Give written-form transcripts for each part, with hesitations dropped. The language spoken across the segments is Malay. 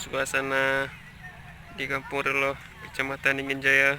suasana di Kampung Reloh, Kecamatan Ingin Jaya.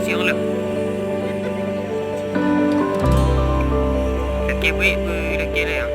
Siang lah. Kaki baik pun lagi lah yang.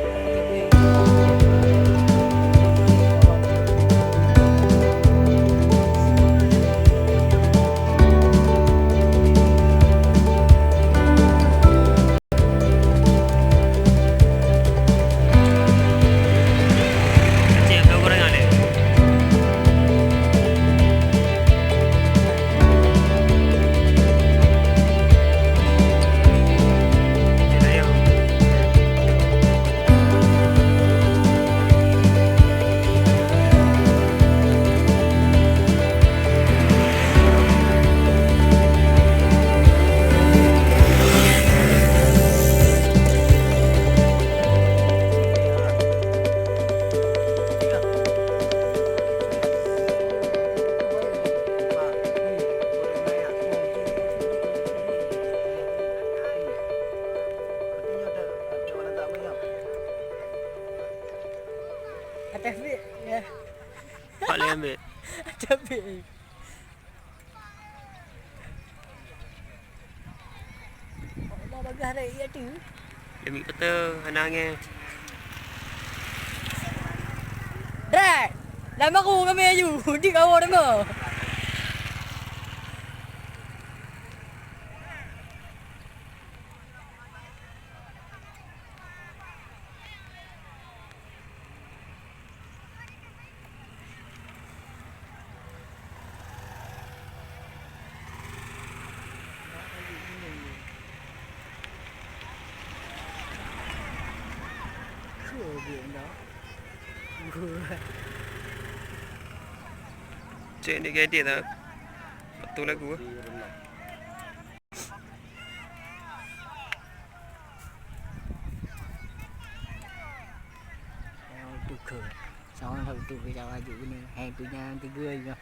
Atas bit ya. Pak boleh ambil. Atas bit. Allah bagas dah ya tu. Demi kata hanangnya. Drak. Lama aku kami aju. Di kau dah mah. Cik ni edit tak? Betul lagu. Tu ke. Sama satu tu ke jawab ajuk ni. Hai punya 3 je.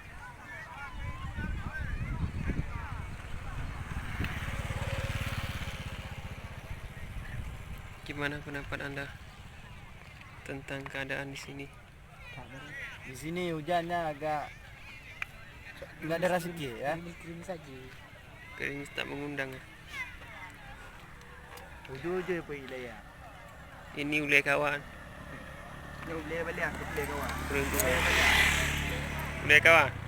Gimana pendapat anda tentang keadaan di sini? Di sini hujannya agak nggak deras sikit ya. Kering saja. Kering tak mengundang. Hujur-hujur pergi layan. Ini ulai kawan. Ni boleh balik aku boleh kawan. Ulai kawan.